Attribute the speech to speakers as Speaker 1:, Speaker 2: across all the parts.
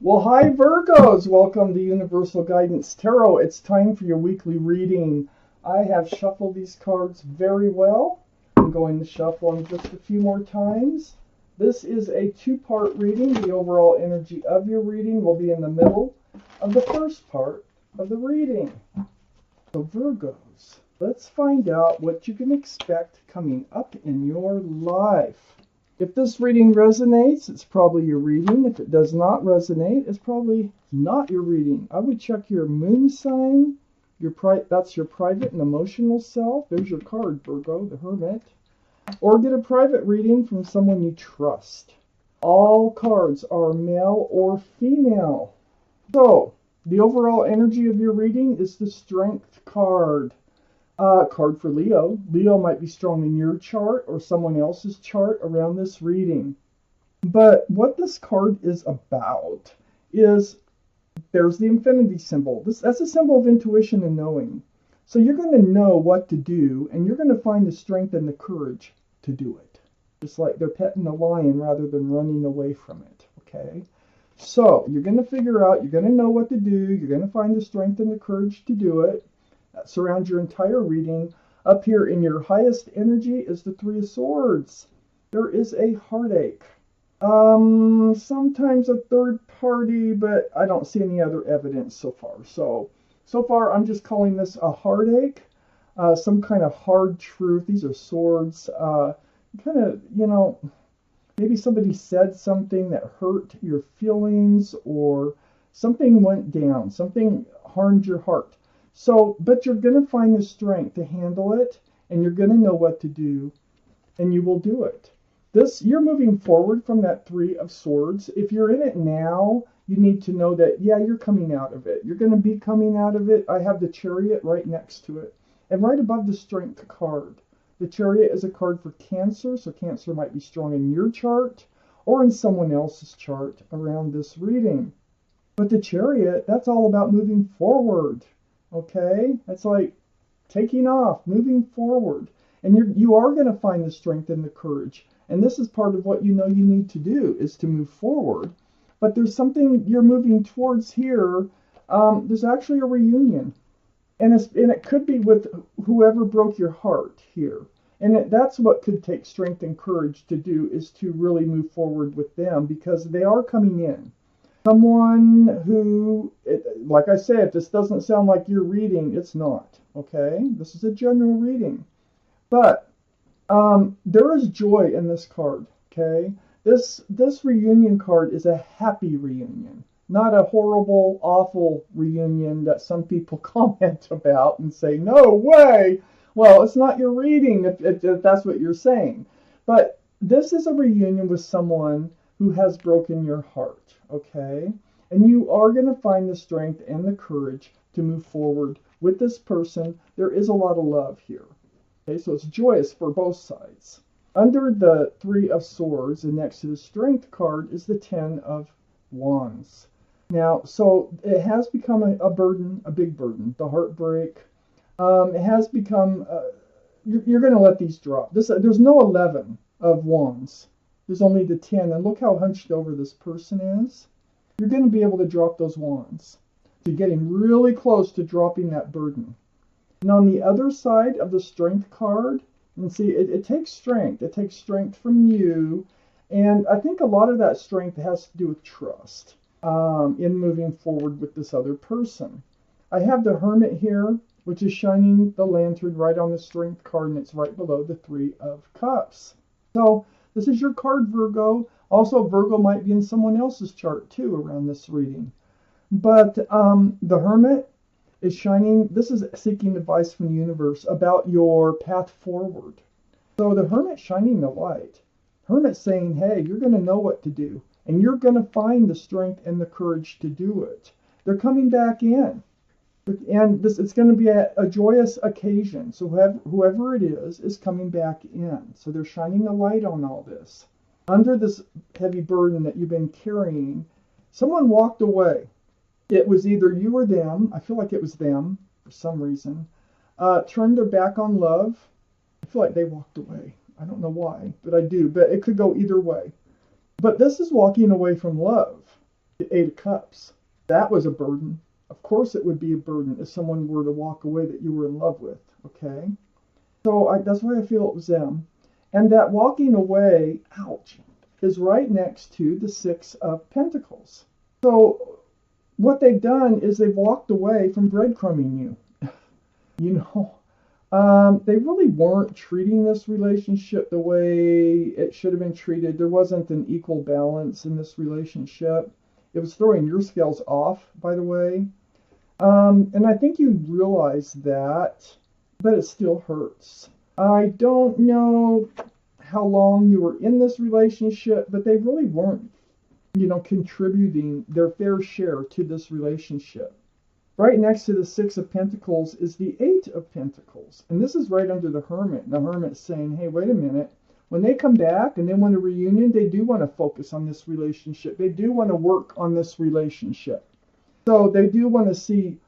Speaker 1: Well, hi Virgos! Welcome to Universal Guidance Tarot. It's time for your weekly reading. I have shuffled these cards very well. I'm going to shuffle them just a few more times. This is a two-part reading. The overall energy of your reading will be in the middle of the first part of the reading. So Virgos, let's find out what you can expect coming up in your life. If this reading resonates, it's probably your reading. If it does not resonate, it's probably not your reading. I would check your moon sign. That's your private and emotional self. There's your card, Virgo, the Hermit. Or get a private reading from someone you trust. All cards are male or female. So, the overall energy of your reading is the Strength card. Card for Leo. Leo might be strong in your chart or someone else's chart around this reading. But what this card is about is, there's the infinity symbol. That's a symbol of intuition and knowing. So you're going to know what to do, and you're going to find the strength and the courage to do it. Just like they're petting a lion rather than running away from it. Okay? So you're going to figure out, you're going to know what to do, you're going to find the strength and the courage to do it. That surrounds your entire reading. Up here in your highest energy is the Three of Swords. There is a heartache. Sometimes a third party, but I don't see any other evidence so far. So far I'm just calling this a heartache. Some kind of hard truth. These are swords. Kind of, maybe somebody said something that hurt your feelings, or something went down. Something harmed your heart. So, but you're going to find the strength to handle it, and you're going to know what to do, and you will do it. You're moving forward from that Three of Swords. If you're in it now, you need to know that, yeah, you're coming out of it. You're going to be coming out of it. I have the Chariot right next to it. And right above the Strength card. The Chariot is a card for Cancer, so Cancer might be strong in your chart or in someone else's chart around this reading. But the Chariot, that's all about moving forward. Okay? That's like taking off, moving forward. And you are going to find the strength and the courage. And this is part of what you know you need to do, is to move forward. But there's something you're moving towards here. There's actually a reunion. And it could be with whoever broke your heart here. And that's what could take strength and courage to do, is to really move forward with them, because they are coming in. Someone who, like I said, if this doesn't sound like your reading, it's not. Okay? This is a general reading. But there is joy in this card. Okay? This reunion card is a happy reunion. Not a horrible, awful reunion that some people comment about and say, no way! Well, it's not your reading if that's what you're saying. But this is a reunion with someone who has broken your heart, okay? And you are going to find the strength and the courage to move forward with this person. There is a lot of love here. Okay, so it's joyous for both sides. Under the Three of Swords and next to the Strength card is the Ten of Wands. Now, so it has become a burden, a big burden, the heartbreak. It has become, you're going to let these drop. There's no 11 of Wands. There's only the 10. And look how hunched over this person is. You're going to be able to drop those wands. So you're getting really close to dropping that burden. And on the other side of the Strength card, and see, it takes strength. It takes strength from you. And I think a lot of that strength has to do with trust in moving forward with this other person. I have the Hermit here, which is shining the lantern right on the Strength card, and it's right below the Three of Cups. So this is your card, Virgo. Also, Virgo might be in someone else's chart, too, around this reading. But the Hermit is shining. This is seeking advice from the universe about your path forward. So the Hermit shining the light. Hermit saying, hey, you're going to know what to do. And you're going to find the strength and the courage to do it. They're coming back in. And it's going to be a joyous occasion. So whoever it is coming back in. So they're shining a light on all this. Under this heavy burden that you've been carrying, someone walked away. It was either you or them. I feel like it was them for some reason. Turned their back on love. I feel like they walked away. I don't know why, but I do. But it could go either way. But this is walking away from love. The Eight of Cups. That was a burden. Of course it would be a burden if someone were to walk away that you were in love with, okay? So that's why I feel it was them. And that walking away, ouch, is right next to the Six of Pentacles. So what they've done is they've walked away from breadcrumbing you. You know, they really weren't treating this relationship the way it should have been treated. There wasn't an equal balance in this relationship. It was throwing your scales off, by the way. And I think you realize that, but it still hurts. I don't know how long you were in this relationship, but they really weren't, contributing their fair share to this relationship. Right next to the Six of Pentacles is the Eight of Pentacles. And this is right under the Hermit. And the Hermit's saying, hey, wait a minute. When they come back and they want a reunion, they do want to focus on this relationship. They do want to work on this relationship. So they do want to see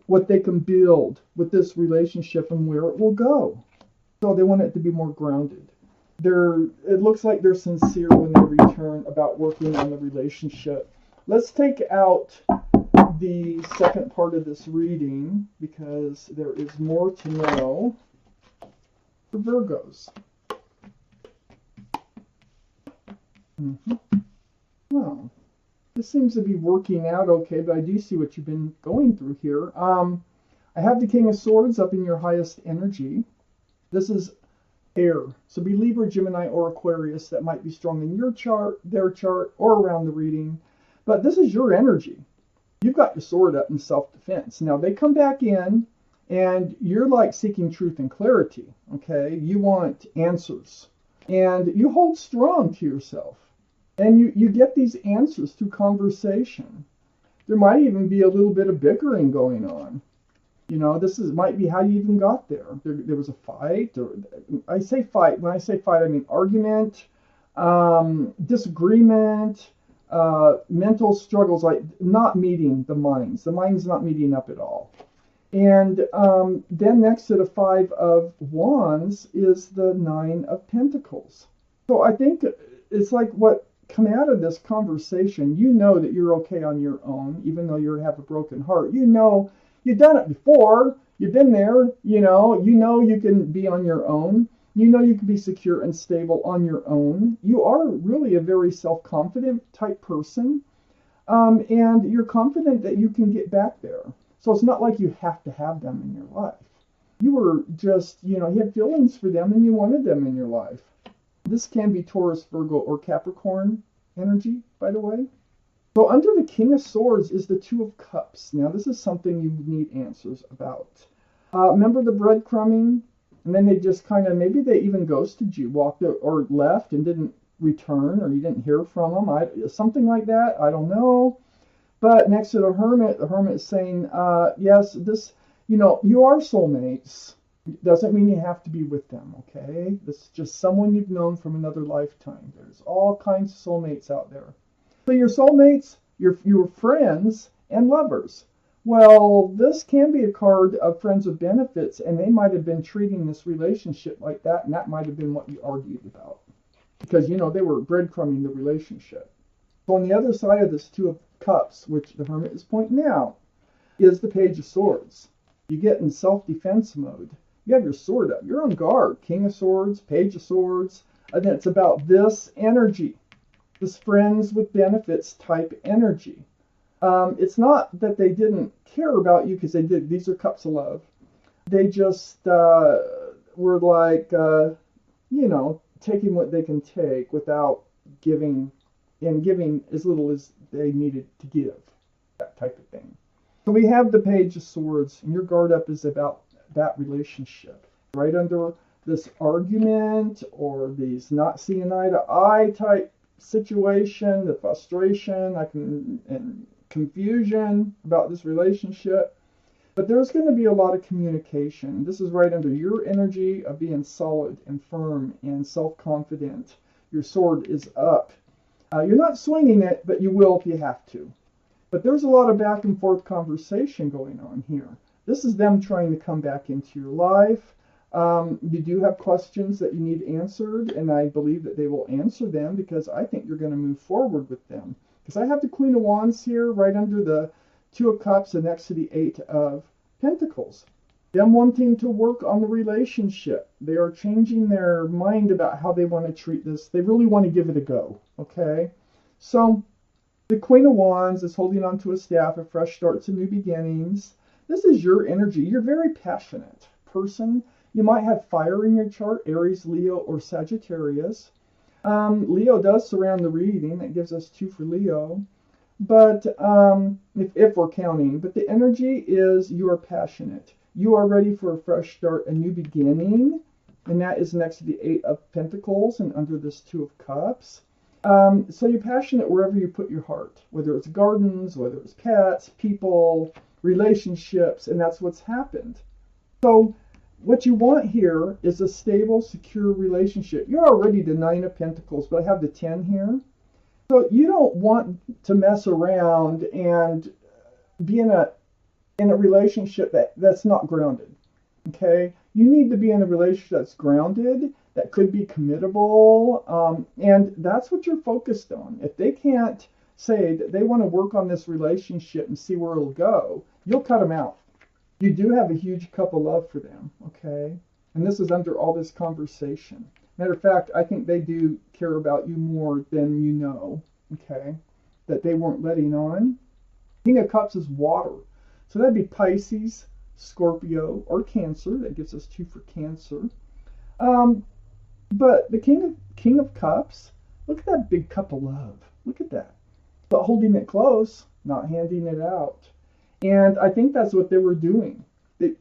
Speaker 1: what they can build with this relationship and where it will go. So they want it to be more grounded. It looks like they're sincere when they return about working on the relationship. Let's take out the second part of this reading because there is more to know for Virgos. Well, this seems to be working out okay, but I do see what you've been going through here. I have the King of Swords up in your highest energy. This is air. So be Libra, Gemini, or Aquarius. That might be strong in your chart, their chart, or around the reading. But this is your energy. You've got your sword up in self-defense. Now, they come back in, and you're like seeking truth and clarity, okay? You want answers. And you hold strong to yourself. And you get these answers through conversation. There might even be a little bit of bickering going on. This might be how you even got there. There was a fight. Or I say fight. When I say fight, I mean argument, disagreement, mental struggles, like not meeting the minds. The mind's not meeting up at all. And then next to the Five of Wands is the Nine of Pentacles. So I think it's like what come out of this conversation, that you're okay on your own, even though you have a broken heart. You've done it before. You've been there. You know you can be on your own. You can be secure and stable on your own. You are really a very self-confident type person. And you're confident that you can get back there. So it's not like you have to have them in your life. You were just, you had feelings for them and you wanted them in your life. This can be Taurus, Virgo, or Capricorn energy, by the way. So under the King of Swords is the Two of Cups. Now, this is something you need answers about. Remember the breadcrumbing? And then they just maybe they even ghosted you, walked out or left and didn't return, or you didn't hear from them. Something like that. I don't know. But next to the Hermit is saying, yes, this, you are soulmates. Doesn't mean you have to be with them, okay? This is just someone you've known from another lifetime. There's all kinds of soulmates out there. So your soulmates, your friends, and lovers. Well, this can be a card of friends with benefits, and they might have been treating this relationship like that, and that might have been what you argued about. Because, they were breadcrumbing the relationship. So on the other side of this Two of Cups, which the Hermit is pointing out, is the Page of Swords. You get in self-defense mode. You have your sword up. You're on guard. King of Swords, Page of Swords. And it's about this energy. This friends with benefits type energy. It's not that they didn't care about you, because they did. These are cups of love. They just were like, taking what they can take without giving, and giving as little as they needed to give. That type of thing. So we have the Page of Swords, and your guard up is about that relationship. Right under this argument or these not seeing eye to eye type situation, the frustration, and confusion about this relationship. But there's going to be a lot of communication. This is right under your energy of being solid and firm and self-confident. Your sword is up. You're not swinging it, but you will if you have to. But there's a lot of back and forth conversation going on here. This is them trying to come back into your life. You do have questions that you need answered, and I believe that they will answer them, because I think you're going to move forward with them. Because I have the Queen of Wands here right under the Two of Cups and next to the Eight of Pentacles. Them wanting to work on the relationship. They are changing their mind about how they want to treat this. They really want to give it a go, okay? So the Queen of Wands is holding on to a staff of fresh starts and new beginnings. This is your energy. You're a very passionate person. You might have fire in your chart, Aries, Leo, or Sagittarius. Leo does surround the reading. That gives us 2 for Leo. But if we're counting. But the energy is you are passionate. You are ready for a fresh start, a new beginning. And that is next to the Eight of Pentacles and under this Two of Cups. So you're passionate wherever you put your heart, whether it's gardens, whether it's pets, people, relationships, and that's what's happened. So what you want here is a stable, secure relationship. You're already the Nine of Pentacles, but I have the 10 here. So you don't want to mess around and be in a relationship that's not grounded. Okay? You need to be in a relationship that's grounded, that could be committable, and that's what you're focused on. If they can't say that they want to work on this relationship and see where it'll go, you'll cut them out. You do have a huge cup of love for them, okay? And this is under all this conversation. Matter of fact, I think they do care about you more than you know, okay? That they weren't letting on. King of Cups is water. So that'd be Pisces, Scorpio, or Cancer. That gives us 2 for Cancer. But the King of Cups, look at that big cup of love. Look at that. But holding it close, not handing it out. And I think that's what they were doing.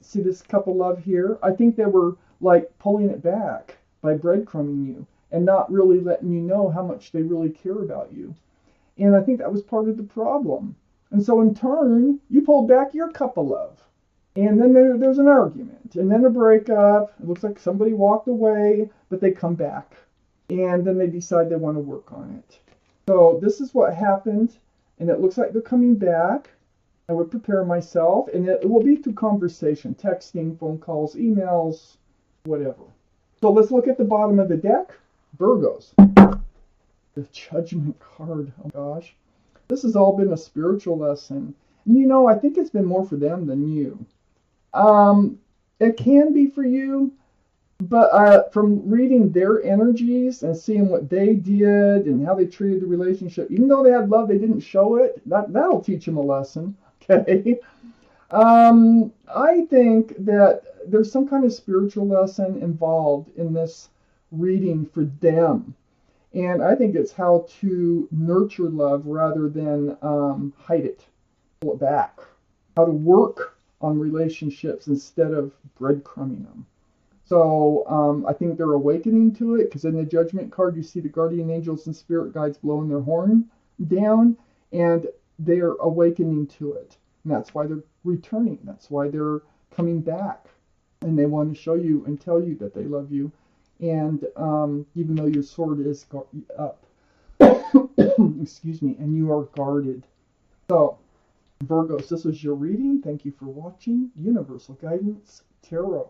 Speaker 1: See this cup of love here? I think they were like pulling it back by breadcrumbing you and not really letting you know how much they really care about you. And I think that was part of the problem. And so in turn, you pulled back your cup of love. And then there's an argument. And then a breakup. It looks like somebody walked away, but they come back. And then they decide they want to work on it. So this is what happened. And it looks like they're coming back. I would prepare myself. And it will be through conversation. Texting, phone calls, emails, whatever. So let's look at the bottom of the deck. Virgos. The Judgment card. Oh gosh. This has all been a spiritual lesson. And you know, I think it's been more for them than you. It can be for you, but from reading their energies and seeing what they did and how they treated the relationship, even though they had love, they didn't show it. That'll teach them a lesson. Okay. I think that there's some kind of spiritual lesson involved in this reading for them. And I think it's how to nurture love rather than hide it, pull it back. How to work on relationships instead of breadcrumbing them. So I think they're awakening to it, because in the Judgment card you see the guardian angels and spirit guides blowing their horn down, and they're awakening to it. And that's why they're returning. That's why they're coming back. And they want to show you and tell you that they love you. And even though your sword is up, excuse me, and you are guarded. So, Virgos, this is your reading. Thank you for watching. Universal Guidance Tarot.